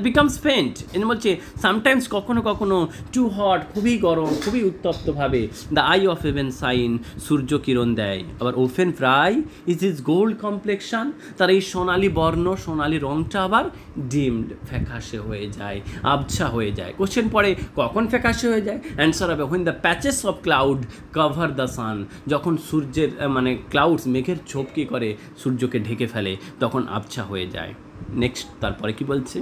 becomes faint, এনে বলছে সামটাইমস কখনো কখনো টু হট, খুবই গরম, খুবই উত্তপ্তভাবে, the eye of heaven shine, সূর্য কিরণ দেয়। আবার ওফেন প্রায় ইজ ইজ গোল্ড কমপ্লেকশন, তার এই সোনালি বর্ণ, সোনালি রঙটা আবার ডিমড ফ্যাকাশে হয়ে যায়, আবছা হয়ে যায়। কোশ্চেন পড়ে কখন ফ্যাকাশে হয়ে যায়? অ্যান্সার হবে when the patches of cloud cover the sun, যখন সূর্যের মানে ক্লাউডস মেঘের ছোপ কী করে সূর্যকে ঢেকে ফেলে তখন আবছা হয়ে যায়। নেক্সট তারপরে কি বলছে?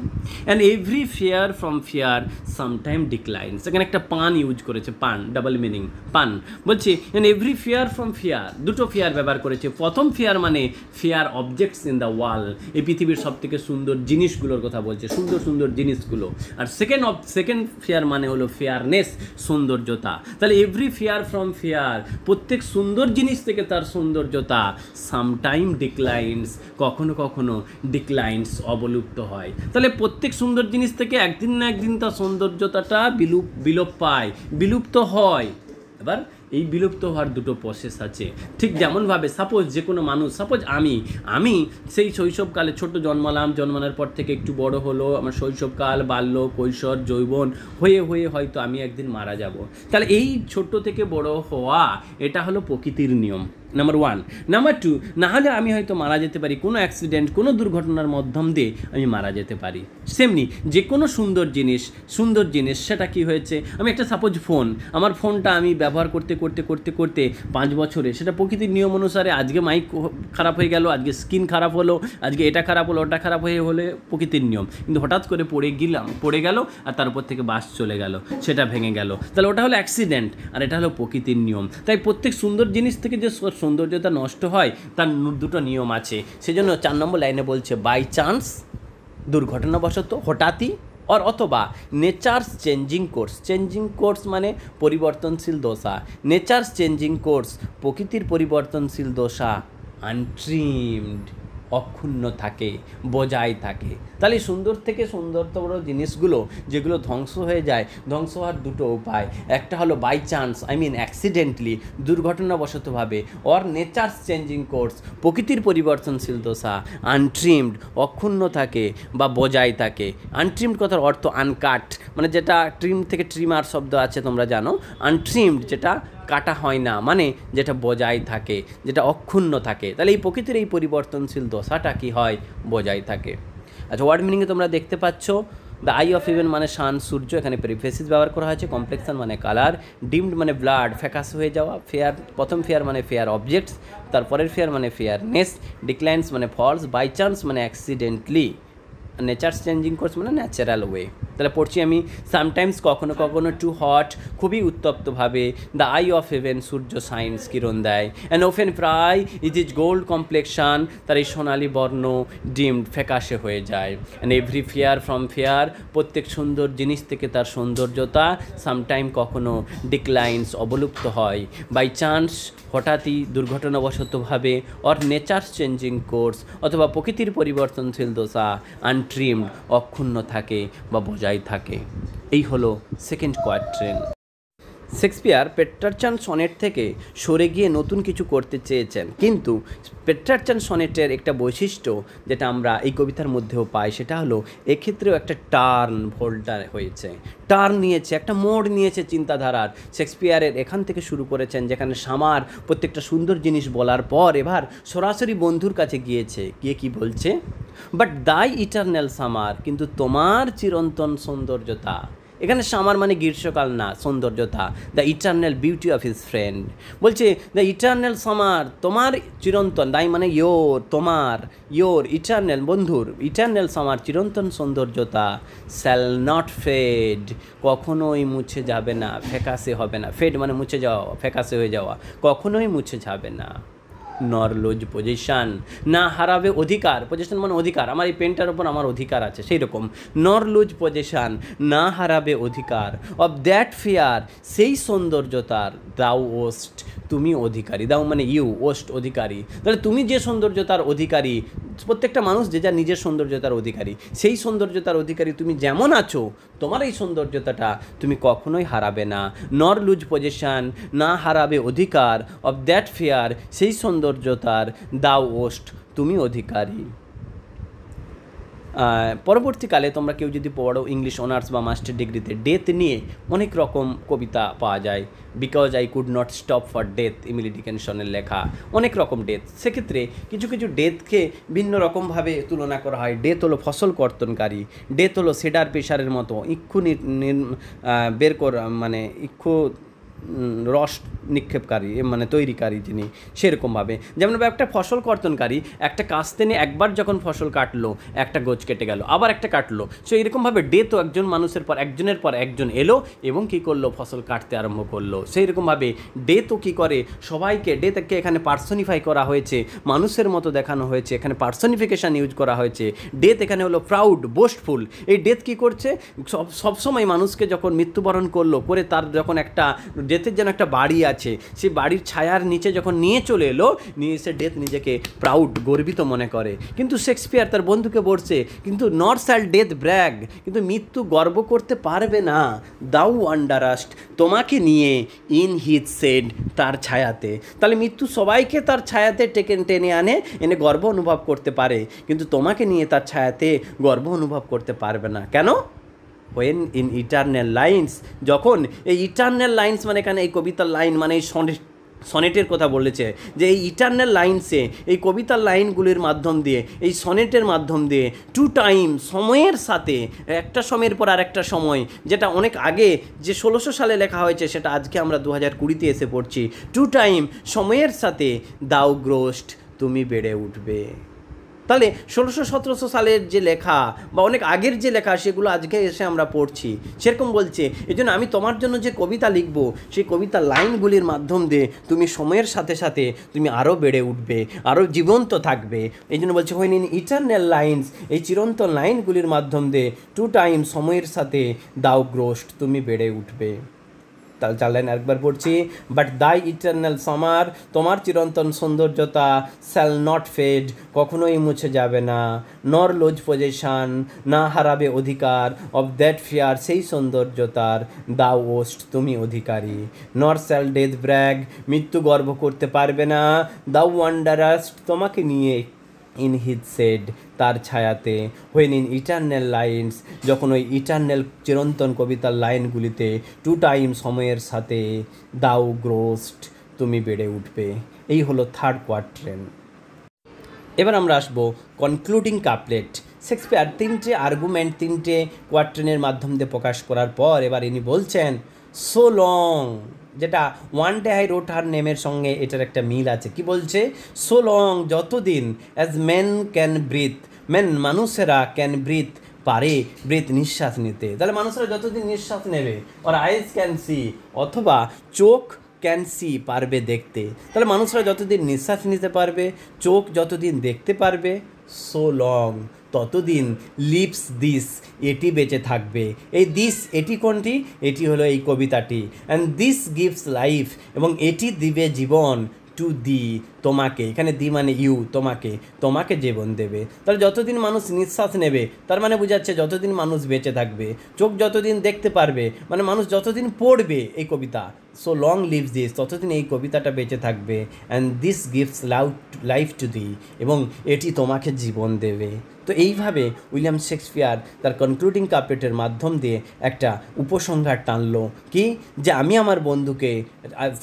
And every fear from fear sometime declines, এখানে একটা পান ইউজ করেছে, পান ডাবল মিনিং, পান বলছে and every fear from fear, দুটো ফিয়ার ব্যবহার করেছে। প্রথম ফিয়ার মানে ফিয়ার অবজেক্টস ইন দ্য ওয়াল, এই পৃথিবীর সব থেকে সুন্দর জিনিসগুলোর কথা বলছে, সুন্দর সুন্দর জিনিসগুলো। আর সেকেন্ড ফিয়ার মানে হলো ফেয়ারনেস, সৌন্দর্যতা। তাহলে এভরি ফিয়ার ফ্রম ফিয়ার, প্রত্যেক সুন্দর জিনিস থেকে তার সৌন্দর্যতা, সামটাইম ডিক্লাইন্স, কখনো কখনো ডিক্লাইন্স অবলুপ্ত হয়। তাহলে প্রত্যেক সুন্দর জিনিস থেকে একদিন না একদিন তার সৌন্দর্যতাটা বিলোপ পায়, বিলুপ্ত হয়। এবার এই বিলুপ্ত হওয়ার দুটো প্রসেস আছে। ঠিক যেমনভাবে সাপোজ যে কোনো মানুষ, সাপোজ আমি সেই শৈশবকালে ছোট জন্মানোর পর থেকে একটু বড় হলো, আমার শৈশবকাল, বাল্য, কৈশোর, যৌবন হয়ে হয়তো আমি একদিন মারা যাব। তাহলে এই ছোট থেকে বড় হওয়া এটা হলো প্রকৃতির নিয়ম, নাম্বার 1। নাম্বার 2, না হলে আমি হয়তো মারা যেতে পারি, কোনো অ্যাক্সিডেন্ট, কোনো দুর্ঘটনার মাধ্যম দিয়ে আমি মারা যেতে পারি। সেমনি যে কোনো সুন্দর জিনিস সেটা কি হয়েছে, আমি একটা সাপোজ ফোন, আমার ফোনটা আমি ব্যবহার করতে 5 বছরে সেটা প্রকৃতির নিয়ম অনুসারে আজকে মাইক খারাপ হয়ে গেল, আজকে স্ক্রিন খারাপ হলো, আজকে এটা খারাপ হলো, ওটা খারাপ হলে প্রকৃতির নিয়ম। কিন্তু হঠাৎ করে পড়ে গেল আর তার উপর থেকে বাস চলে গেল, সেটা ভেঙে গেল, তাহলে ওটা হলো অ্যাক্সিডেন্ট আর এটা হলো প্রকৃতির নিয়ম। তাই প্রত্যেক সুন্দর জিনিস থেকে যে সৌন্দর্যতা নষ্ট হয় তার দুটো নিয়ম আছে। সেজন্য 4 নম্বর লাইনে বলছে বাই চান্স, দুর্ঘটনাবশত, হঠাৎই, অথবা নেচার্স চেঞ্জিং কোর্স মানে পরিবর্তনশীল দশা, নেচার্স চেঞ্জিং কোর্স, প্রকৃতির পরিবর্তনশীল দশা, আনট্রিমড, অক্ষুণ্ণ থাকে, বজায় থাকে। তাহলে সুন্দর থেকে সুন্দরতর জিনিসগুলো যেগুলো ধ্বংস হয়ে যায়, ধ্বংস হওয়ার দুটো উপায়, একটা হলো বাই চান্স, অ্যাক্সিডেন্টলি, দুর্ঘটনাবশতভাবে, অর নেচার্স চেঞ্জিং কোর্স, প্রকৃতির পরিবর্তনশীল দশা, আনট্রিমড, অক্ষুণ্ণ থাকে বা বজায় থাকে। আনট্রিমড কথার অর্থ আনকাট, মানে যেটা ট্রিম থেকে ট্রিমার শব্দ আছে তোমরা জানো, আনট্রিমড যেটা কাটা হয় না, মানে যেটা বজায় থাকে, যেটা অক্ষুণ্ণ থাকে। তাহলে এই প্রকৃতির এই পরিবর্তনশীল দশাটা কি হয়, বজায় থাকে। আচ্ছা, ওয়ার্ড মিনিংয়ে তোমরা দেখতে পাচ্ছ দ্য আই অফ হেভেন মানে সান, সূর্য, এখানে পেরিফ্রেসিস ব্যবহার করা হয়েছে, কমপ্লেক্সন মানে কালার, ডিমড মানে ব্লাড, ফ্যাকাস হয়ে যাওয়া, ফেয়ার, প্রথম ফেয়ার মানে ফেয়ার অবজেক্টস, তারপরের ফেয়ার মানে ফেয়ারনেস, ডিক্লাইন্স মানে ফলস, বাই চান্স মানে অ্যাক্সিডেন্টলি, নেচার্স চেঞ্জিং কোর্স মানে ন্যাচারাল ওয়ে। তাহলে পড়ছি আমি, সামটাইমস কখনো কখনো টু হট, খুবই উত্তপ্তভাবে, দ্য আই অফ হেভেন, সূর্য সাইন্স কিরণ দেয়, অ্যান্ড ওফেন প্রায় ইট ইজ গোল্ড কমপ্লেকশন, তার এই সোনালি বর্ণ ডিমড ফ্যাকাশে হয়ে যায়, and every fair from fair, প্রত্যেক সুন্দর জিনিস থেকে তার সৌন্দর্যতা সামটাইম কখনো ডিক্লাইন্স অবলুপ্ত হয়, বাই চান্স হঠাৎই দুর্ঘটনাবশতভাবে, অর নেচার চেঞ্জিং কোর্স, অথবা প্রকৃতির পরিবর্তনশীল দশা, আনট্রিমড অক্ষুণ্ণ থাকে বা বজায় থাকে। এই হলো সেকেন্ড কোয়াড্রেন্ট। শেক্সপিয়ার পেট্রারচান সনেট থেকে সরে গিয়ে নতুন কিছু করতে চেয়েছেন, কিন্তু পেট্রারচান সনেটের একটা বৈশিষ্ট্য যেটা আমরা এই কবিতার মধ্যেও পাই, সেটা হলো এক্ষেত্রেও একটা টার্ন ভোল্টার হয়েছে, টার্ন নিয়েছে, একটা মোড় নিয়েছে চিন্তাধারার। শেক্সপিয়ারের এখান থেকে শুরু করেছেন যেখানে সামার প্রত্যেকটা সুন্দর জিনিস বলার পর এবার সরাসরি বন্ধুর কাছে গিয়েছে, গিয়ে কি বলছে, বাট দাই ইটারনাল সামার, কিন্তু তোমার চিরন্তন সৌন্দর্যতা, এখানে সামার মানে গ্রীষ্মকাল না, সৌন্দর্যতা, the eternal beauty of his friend, বলছে দ্য ইটারনাল সামার, তোমার চিরন্তন, দাই মানে ইয়োর, তোমার, ইয়োর ইটারনাল, বন্ধুর ইটারনাল সামার, চিরন্তন সৌন্দর্যতা, শ্যাল নট ফেড, কখনোই মুছে যাবে না, ফ্যাকাশে হবে না, ফেড মানে মুছে যাওয়া, ফ্যাকাশে হয়ে যাওয়া, কখনোই মুছে যাবে না, নর লুজ পজিশন, না হারাবে অধিকার, পজিশন মানে অধিকার, আমার এই পেনটার ওপর আমার অধিকার আছে সেই রকম, নর লুজ পজিশন, না হারাবে অধিকার, অফ দ্যাট ফেয়ার, সেই সৌন্দর্যতার, দাও ওস্ট, তুমি অধিকারী, দাও মানে ইউ, ওস্ট অধিকারী, তাহলে তুমি যে সৌন্দর্যতার অধিকারী, প্রত্যেকটা মানুষ যে যার নিজের সৌন্দর্যতার অধিকারী, সেই সৌন্দর্যতার অধিকারী তুমি যেমন আছো, তোমার এই সৌন্দর্যতাটা তুমি কখনোই হারাবে না, নর লুজ পজিশন, না হারাবে অধিকার, অফ দ্যাট ফেয়ার, সেই সৌন্দর্যতার, দাও ওস্ট, তুমি অধিকারী। পরবর্তীকালে তোমরা কেউ যদি পড়ো ইংলিশ অনার্স বা মাস্টার ডিগ্রিতে, ডেথ নিয়ে অনেক রকম কবিতা পাওয়া যায়, because I could not stop for death, Emily ডিকেনসনের লেখা, অনেক রকম ডেথ, সেক্ষেত্রে কিছু কিছু ডেথকে ভিন্ন রকমভাবে তুলনা করা হয়। ডেথ হলো ফসল কর্তনকারী, ডেথ হলো সেডার পেশারের মতো ইক্ষু বের করা, মানে ইক্ষু রস নিক্ষেপকারী, মানে তৈরিকারী যিনি, সেরকমভাবে যেমন একটা ফসল কর্তনকারী, একটা কাস্তে নিয়ে একবার যখন ফসল কাটলো, একটা গোছ কেটে গেল, আবার একটা কাটলো, সো এরকমভাবে ডেথও একজন মানুষের পর একজনের পর একজন এলো এবং কী করলো, ফসল কাটতে আরম্ভ করলো। সেই রকমভাবে ডেথও কী করে, সবাইকে, ডেথকে এখানে পার্সনিফাই করা হয়েছে, মানুষের মতো দেখানো হয়েছে, এখানে পার্সনিফিকেশান ইউজ করা হয়েছে। ডেথ এখানে হলো প্রাউড, বোস্টফুল। এই ডেথ কী করছে, সবসময় মানুষকে যখন মৃত্যুবরণ করলো, করে তার যখন একটা ডেথের যেন একটা বাড়ি আছে, সেই বাড়ির ছায়ার নিচে যখন নিয়ে চলে এলো, নিয়ে এসে ডেথ নিজেকে প্রাউড, গর্বিত মনে করে। কিন্তু শেক্সপিয়ার তার বন্ধুকে বলছে, কিন্তু নট শ্যাল ডেথ ব্র্যাগ, কিন্তু মৃত্যু গর্ব করতে পারবে না, দাউ ওয়ান্ডারাস্ট, তোমাকে নিয়ে, ইন হিজ শেড, তার ছায়াতে। তাহলে মৃত্যু সবাইকে তার ছায়াতে টেনে আনে, এনে গর্ব অনুভব করতে পারে, কিন্তু তোমাকে নিয়ে তার ছায়াতে গর্ব অনুভব করতে পারবে না। কেন? when in eternal lines, যখন এই ইটার্নাল লাইন্স মানে এখানে এই কবিতার লাইন মানে এই সনেটের কথা বলেছে, যে এই ইটার্নাল লাইন্সে, এই কবিতার লাইনগুলির মাধ্যম দিয়ে, এই সনেটের মাধ্যম দিয়ে, টু টাইম, সময়ের সাথে, একটা সময়ের পর আর একটা সময়, যেটা অনেক আগে যে 1600 সালে লেখা হয়েছে, সেটা আজকে আমরা 2020-তে এসে পড়ছি, টু টাইম, সময়ের সাথে, দাও গ্রোস্ট, তুমি বেড়ে উঠবে। তাহলে 1600-1700 সালের যে লেখা বা অনেক আগের যে লেখা, সেগুলো আজকে এসে আমরা পড়ছি, সেরকম বলছে। এই জন্য আমি তোমার জন্য যে কবিতা লিখব, সেই কবিতার লাইনগুলির মাধ্যম দিয়ে তুমি সময়ের সাথে সাথে তুমি আরও বেড়ে উঠবে, আরও জীবন্ত থাকবে। এই জন্য বলছে when in eternal lines, এই চিরন্তন লাইনগুলির মাধ্যম দিয়ে, টু টাইম, সময়ের সাথে, দাও গ্রোস্ট, তুমি বেড়ে উঠবে। তাহলে 4 লাইন একবার পড়ছি, বাট দাই ইটার্নাল সামার, তোমার চিরন্তন সৌন্দর্যতা, শ্যাল নট ফেড, কখনোই মুছে যাবে না, নর লোজ পজিশন, না হারাবে অধিকার, অফ দ্যাট ফেয়ার, সেই সৌন্দর্যতার, দাও ওস্ট, তুমি অধিকারী, নর শ্যাল ডেথ ব্র্যাগ, মৃত্যু গর্ব করতে পারবে না, দাও ওয়ান্ডারাস্ট, তোমাকে নিয়ে, ইন হিজ শেড, তার ছায়াতে, হোয়েন ইন ইটার্নাল লাইন্স, যখন ওই ইটার্নাল চিরন্তন কবিতার লাইনগুলিতে, টু টাইম, সময়ের সাথে, দাও গ্রোস্ট, তুমি বেড়ে উঠবে। এই হলো থার্ড কোয়াড্রেন্ট। এবার আমরা আসবো কনক্লুডিং কাপলেট। শেক্সপিয়ার 3টে আর্গুমেন্ট 3টে কোয়াড্রেন্টের মাধ্যম দিয়ে প্রকাশ করার পর এবার ইনি বলছেন, সো লং, যেটা one day I wrote her নেমের সঙ্গে এটার একটা মিল আছে। কি বলছে? সো লং, যতদিন, as men can breathe, men মানুষেরা, ক্যান ব্রিথ, পারে ব্রেথ নিঃশ্বাস নিতে। তাহলে মানুষরা যতদিন নিঃশ্বাস নেবে, ওর আইস ক্যান সি, অথবা চোখ ক্যান সি, পারবে দেখতে। তাহলে মানুষরা যতদিন নিঃশ্বাস নিতে পারবে, চোখ যতদিন দেখতে পারবে, সো লং, ততদিন লিভস দিস, এটি বেঁচে থাকবে। এই দিস, এটি কোনটি? এটি হলো এই কবিতাটি। অ্যান্ড দিস গিভস লাইফ, এবং এটি দিবে জীবন, টু দি, তোমাকে। এখানে দি মানে ইউ, তোমাকে, তোমাকে জীবন দেবে। তাহলে যতদিন মানুষ নিঃশ্বাস নেবে, তার মানে বোঝাচ্ছে যতদিন মানুষ বেঁচে থাকবে। চোখ যতদিন দেখতে পারবে, মানে মানুষ যতদিন পড়বে এই কবিতা, সো লং লিভস দিস, ততদিন এই কবিতাটা বেঁচে থাকবে। And this gives life to the, এবং এটি তোমাকে জীবন দেবে। তো এইভাবে উইলিয়াম শেক্সপিয়ার তার কনক্লুডিং কাপলেটের মাধ্যম দিয়ে একটা উপসংহার টানলো কি, যে আমি আমার বন্ধুকে,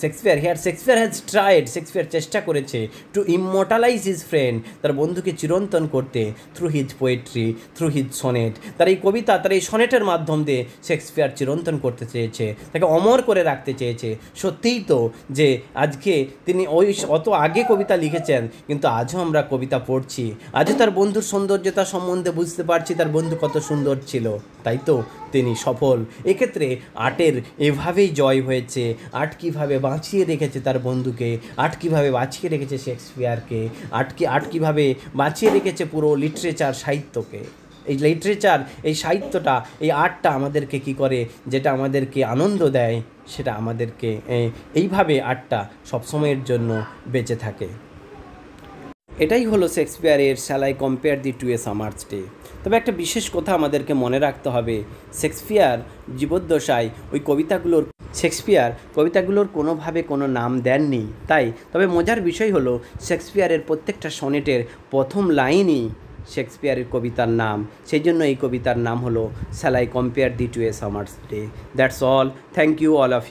শেক্সপিয়ার হ্যাজ ট্রাইড, শেক্সপিয়ার চেষ্টা করেছে টু ইমমর্টালাইজ হিজ ফ্রেন্ড, তার বন্ধুকে চিরন্তন করতে, through his poetry, through his sonnet, তার এই কবিতা, তার এই সনেটের মাধ্যম দিয়ে শেক্সপিয়ার চিরন্তন করতে চেয়েছে, তাকে অমর করে রাখতে চেয়েছে। সত্যিই তো যে আজকে তিনি অত আগে কবিতা লিখেছেন, কিন্তু আজও আমরা কবিতা পড়ছি, আজও তার বন্ধুর সৌন্দর্যতা সম্বন্ধে বুঝতে পারছি তার বন্ধু কত সুন্দর ছিল। তাই তো তিনি সফল। এক্ষেত্রে আর্টের এভাবেই জয় হয়েছে। আর্ট কীভাবে বাঁচিয়ে রেখেছে তার বন্ধুকে, আর্ট কীভাবে বাঁচিয়ে রেখেছে শেক্সপিয়ারকে, আর্ট কীভাবে বাঁচিয়ে রেখেছে পুরো লিটারেচার, সাহিত্যকে। এই লিটারেচার, এই সাহিত্যটা, এই আর্টটা আমাদেরকে কি করে, যেটা আমাদেরকে আনন্দ দেয়, সেটা আমাদেরকে এইভাবে আর্টটা সবসময়ের জন্য বেঁচে থাকে। এটাই হলো শেক্সপিয়ারের shall I compare thee to a summer's day. তবে একটা বিশেষ কথা আমাদেরকে মনে রাখতে হবে, শেক্সপিয়ার জীবদ্দশায় শেক্সপিয়ার কবিতাগুলোর কোনোভাবে কোনো নাম দেননি। তাই তবে মজার বিষয় হলো, শেক্সপিয়ারের প্রত্যেকটা সনেটের প্রথম লাইনই শেক্সপিয়ারের কবিতার নাম। সেই জন্য এই কবিতার নাম হলো shall I compare thee to a summer's day. That's all. Thank you all of